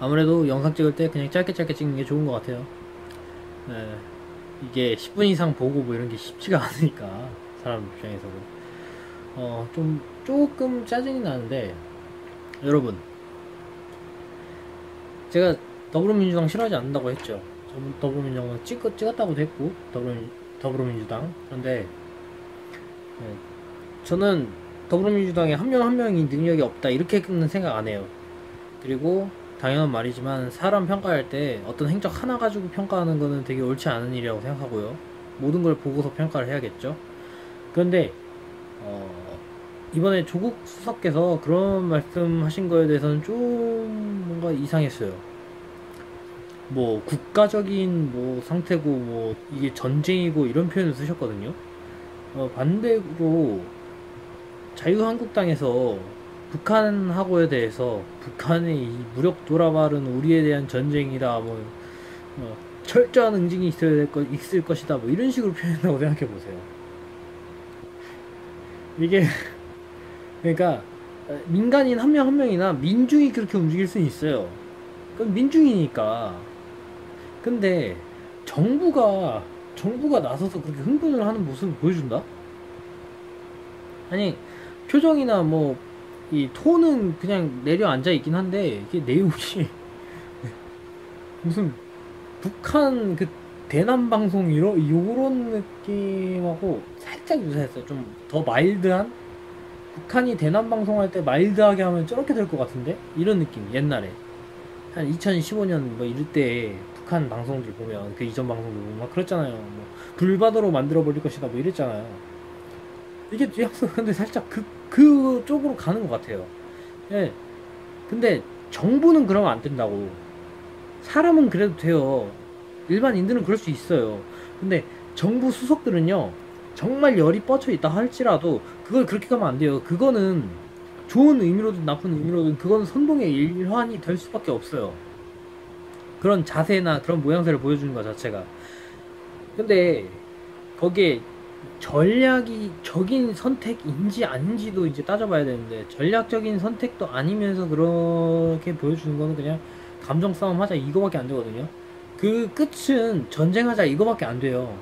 아무래도 영상 찍을 때 그냥 짧게 찍는 게 좋은 것 같아요. 예, 이게 10분 이상 보고 뭐 이런 게 쉽지가 않으니까 사람 입장에서도 좀 조금 짜증이 나는데, 여러분, 제가 더불어민주당 싫어하지 않는다고 했죠. 더불어민주당은 찍었다고도 했고, 더불어민주당. 그런데 예, 저는 더불어민주당에 한 명 한 명이 능력이 없다 이렇게는 생각 안 해요. 그리고 당연한 말이지만 사람 평가할 때 어떤 행적 하나 가지고 평가하는 거는 되게 옳지 않은 일이라고 생각하고요. 모든 걸 보고서 평가를 해야겠죠. 그런데 이번에 조국 수석께서 그런 말씀하신 거에 대해서는 좀 뭔가 이상했어요. 뭐 국가적인 뭐 상태고 뭐 이게 전쟁이고 이런 표현을 쓰셨거든요. 반대로 자유한국당에서 북한하고에 대해서 북한의 이 무력 도라발은 우리에 대한 전쟁이다, 뭐 철저한 응징이 있을 것이다, 뭐 이런 식으로 표현한다고 생각해 보세요. 이게 그러니까 민간인 한 명 한 명이나 민중이 그렇게 움직일 수는 있어요. 그건 민중이니까. 근데 정부가 나서서 그렇게 흥분을 하는 모습을 보여준다? 아니, 표정이나 뭐 이 톤은 그냥 내려앉아 있긴 한데 이게 내용이 무슨 북한 그 대남 방송 요런 느낌하고 살짝 유사했어요. 좀 더 마일드한, 북한이 대남 방송할 때 마일드하게 하면 저렇게 될 것 같은데 이런 느낌. 옛날에 한 2015년 뭐 이럴 때 북한 방송들 보면, 그 이전 방송들 보면 막 그랬잖아요. 뭐 불바다로 만들어 버릴 것이다 뭐 이랬잖아요. 이게 근데 살짝 그 쪽으로 가는 것 같아요. 예. 근데 정부는 그러면 안 된다고. 사람은 그래도 돼요. 일반인들은 그럴 수 있어요. 근데 정부 수석들은요, 정말 열이 뻗쳐 있다 할지라도 그걸 그렇게 가면 안 돼요. 그거는 좋은 의미로든 나쁜 의미로든 그거는 선동의 일환이 될 수밖에 없어요. 그런 자세나 그런 모양새를 보여주는 것 자체가. 근데 거기에 전략적인 선택인지 아닌지도 이제 따져봐야 되는데, 전략적인 선택도 아니면서 그렇게 보여주는 거는 그냥 감정 싸움 하자 이거밖에 안 되거든요. 그 끝은 전쟁하자 이거밖에 안 돼요.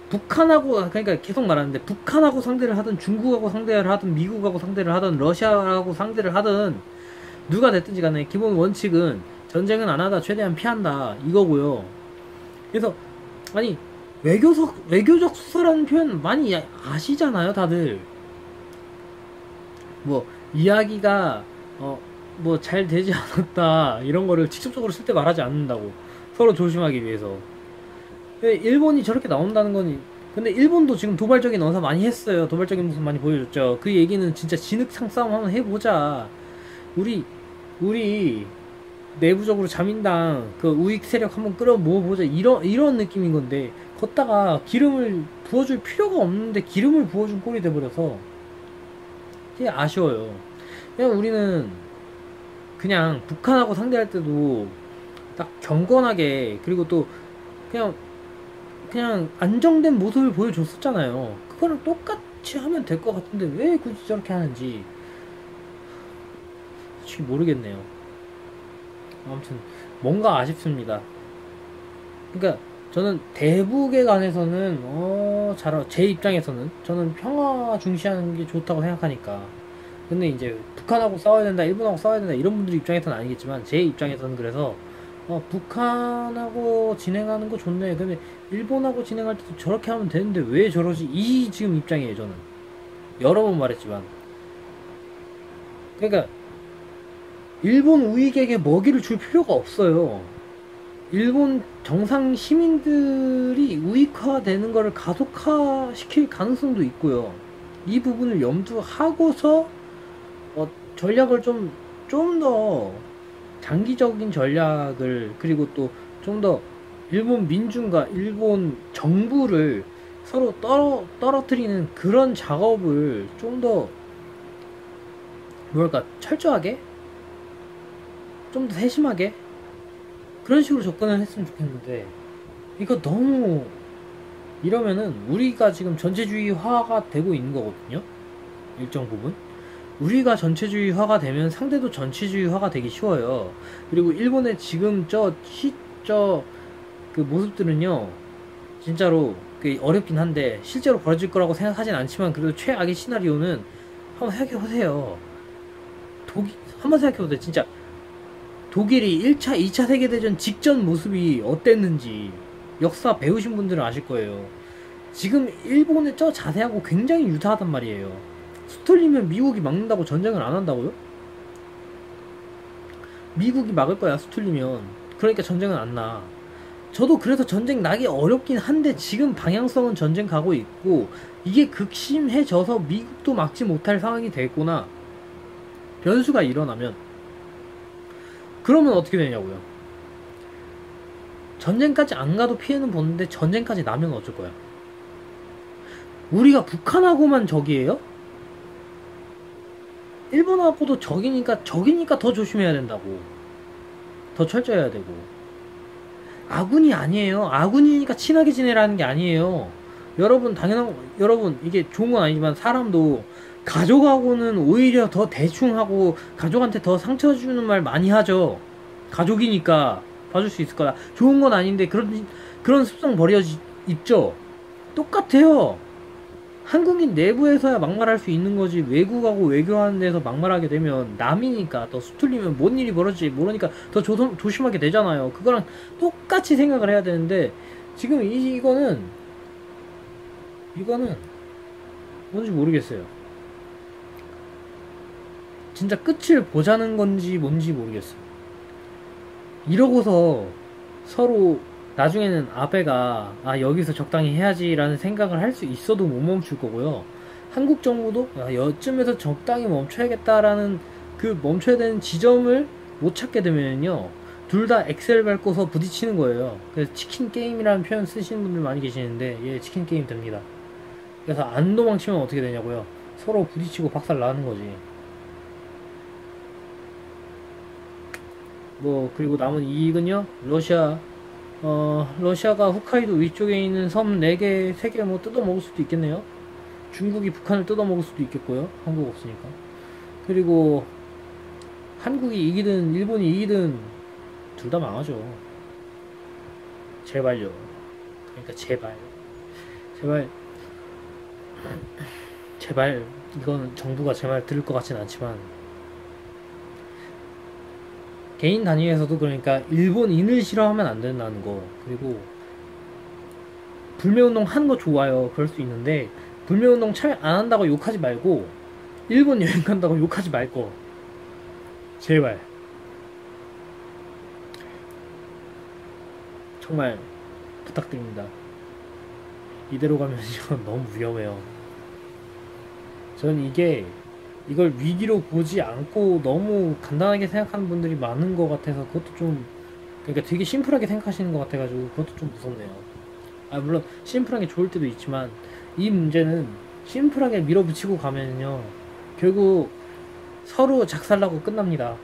북한하고, 그러니까 계속 말하는데, 북한하고 상대를 하든 중국하고 상대를 하든 미국하고 상대를 하든 러시아하고 상대를 하든 누가 됐든지 간에 기본 원칙은 전쟁은 안 하다, 최대한 피한다 이거고요. 그래서 아니, 외교적 수사라는 표현 많이 아시잖아요, 다들. 뭐, 이야기가, 뭐, 잘 되지 않았다, 이런 거를 직접적으로 쓸 때 말하지 않는다고. 서로 조심하기 위해서. 일본이 저렇게 나온다는 건, 근데 일본도 지금 도발적인 언사 많이 했어요. 도발적인 모습 많이 보여줬죠. 그 얘기는 진짜 진흙탕 싸움 한번 해보자. 우리, 내부적으로 자민당 그 우익 세력 한번 끌어 모아보자, 이런 느낌인 건데, 걷다가 기름을 부어줄 필요가 없는데 기름을 부어준 꼴이 돼버려서 되게 아쉬워요. 그냥 우리는 그냥 북한하고 상대할 때도 딱 경건하게, 그리고 또 그냥 안정된 모습을 보여줬었잖아요. 그거랑 똑같이 하면 될 것 같은데 왜 굳이 저렇게 하는지 솔직히 모르겠네요. 아무튼 뭔가 아쉽습니다. 그러니까 저는 대북에 관해서는 제 입장에서는 저는 평화 중시하는 게 좋다고 생각하니까. 근데 이제 북한하고 싸워야 된다, 일본하고 싸워야 된다 이런 분들 입장에서는 아니겠지만, 제 입장에서는 그래서 북한하고 진행하는 거 좋네. 근데 일본하고 진행할 때도 저렇게 하면 되는데 왜 저러지? 이 지금 입장이에요, 저는. 여러 번 말했지만. 그러니까 일본 우익에게 먹이를 줄 필요가 없어요. 일본 정상 시민들이 우익화되는 것을 가속화시킬 가능성도 있고요. 이 부분을 염두하고서 전략을 좀 더 장기적인 전략을, 그리고 또 좀 더 일본 민중과 일본 정부를 서로 떨어뜨리는 그런 작업을 좀 더 뭐랄까 철저하게, 좀 더 세심하게 그런 식으로 접근을 했으면 좋겠는데, 이거 너무 이러면은 우리가 지금 전체주의화가 되고 있는 거거든요, 일정 부분. 우리가 전체주의화가 되면 상대도 전체주의화가 되기 쉬워요. 그리고 일본의 지금 그 모습들은요, 진짜로 어렵긴 한데 실제로 벌어질 거라고 생각하진 않지만 그래도 최악의 시나리오는 한번 생각해보세요. 한번 생각해보세요. 진짜 독일이 1차, 2차 세계대전 직전 모습이 어땠는지 역사 배우신 분들은 아실 거예요. 지금 일본의 자세하고 굉장히 유사하단 말이에요. 스털리면 미국이 막는다고 전쟁을 안 한다고요? 미국이 막을 거야, 스털리면. 그러니까 전쟁은 안 나. 저도 그래서 전쟁 나기 어렵긴 한데 지금 방향성은 전쟁 가고 있고 이게 극심해져서 미국도 막지 못할 상황이 됐구나. 변수가 일어나면 그러면 어떻게 되냐고요. 전쟁까지 안 가도 피해는 보는데 전쟁까지 나면 어쩔 거야. 우리가 북한하고만 적이에요? 일본하고도 적이니까 더 조심해야 된다고. 더 철저해야 되고. 아군이 아니에요. 아군이니까 친하게 지내라는 게 아니에요. 여러분, 이게 좋은 건 아니지만 사람도 가족하고는 오히려 더 대충 하고 가족한테 더 상처 주는 말 많이 하죠. 가족이니까 봐줄 수 있을 거야. 좋은 건 아닌데 그런 습성 있죠. 똑같아요. 한국인 내부에서야 막말할 수 있는 거지, 외국하고 외교하는 데서 막말하게 되면 남이니까 더 수틀리면 뭔 일이 벌어질지 모르니까 더 조심하게 되잖아요. 그거랑 똑같이 생각을 해야 되는데 지금 이거는 뭔지 모르겠어요. 진짜 끝을 보자는 건지 뭔지 모르겠어요. 이러고서 서로 나중에는 아베가 여기서 적당히 해야지 라는 생각을 할 수 있어도 못 멈출 거고요. 한국 정부도 여쯤에서 적당히 멈춰야겠다라는 그 멈춰야 되는 지점을 못 찾게 되면요, 둘 다 엑셀 밟고서 부딪히는 거예요. 그래서 치킨 게임이라는 표현 쓰시는 분들 많이 계시는데 예, 치킨 게임 됩니다. 그래서 안 도망치면 어떻게 되냐고요. 서로 부딪히고 박살 나는 거지. 그리고 남은 이익은요, 러시아가 홋카이도 위쪽에 있는 섬 4개, 3개 뜯어먹을 수도 있겠네요. 중국이 북한을 뜯어먹을 수도 있겠고요. 한국 없으니까. 그리고 한국이 이기든 일본이 이기든 둘 다 망하죠. 제발요. 그러니까 제발 이건 정부가 제 말 들을 것 같진 않지만 개인 단위에서도 그러니까 일본인을 싫어하면 안 된다는 거. 그리고 불매운동 하는 거 좋아요. 그럴 수 있는데 불매운동 참여 안 한다고 욕하지 말고 일본 여행 간다고 욕하지 말고 제발 정말 부탁드립니다. 이대로 가면 이건 너무 위험해요. 저는 이걸 위기로 보지 않고 너무 간단하게 생각하는 분들이 많은 것 같아서 그것도 좀, 그러니까 되게 심플하게 생각하시는 것 같아가지고 그것도 좀 무섭네요. 물론 심플한 게 좋을 때도 있지만 이 문제는 심플하게 밀어붙이고 가면요 결국 서로 작살나고 끝납니다.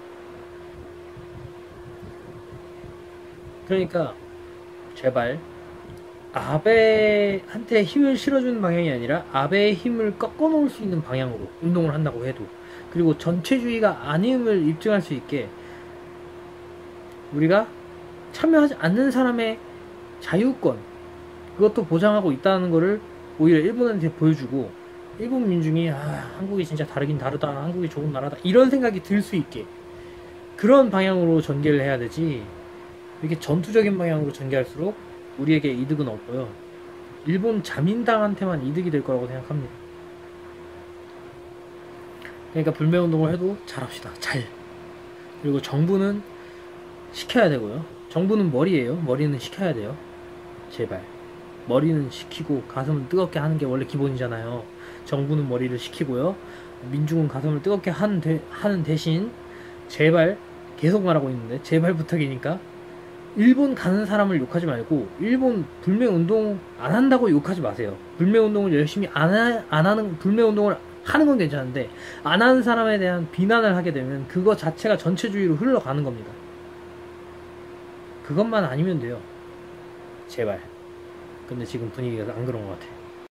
그러니까 제발 아베한테 힘을 실어주는 방향이 아니라 아베의 힘을 꺾어놓을 수 있는 방향으로 운동을 한다고 해도, 그리고 전체주의가 아님을 입증할 수 있게 우리가 참여하지 않는 사람의 자유권, 그것도 보장하고 있다는 거를 오히려 일본한테 보여주고, 일본 민중이 한국이 진짜 다르긴 다르다, 한국이 좋은 나라다 이런 생각이 들 수 있게 그런 방향으로 전개를 해야 되지, 이렇게 전투적인 방향으로 전개할수록 우리에게 이득은 없고요, 일본 자민당한테만 이득이 될 거라고 생각합니다. 그러니까 불매운동을 해도 잘합시다. 그리고 정부는 시켜야 되고요. 정부는 머리예요. 머리는 시켜야 돼요. 제발 머리는 시키고 가슴을 뜨겁게 하는 게 원래 기본이잖아요. 정부는 머리를 시키고요, 민중은 가슴을 뜨겁게 하는 대신 제발, 계속 말하고 있는데 제발 부탁이니까 일본 가는 사람을 욕하지 말고 일본 불매운동 안 한다고 욕하지 마세요. 불매운동을 열심히 안 하는, 불매운동을 하는 건 괜찮은데 안 하는 사람에 대한 비난을 하게 되면 그거 자체가 전체주의로 흘러가는 겁니다. 그것만 아니면 돼요. 제발. 근데 지금 분위기가 안 그런 것 같아.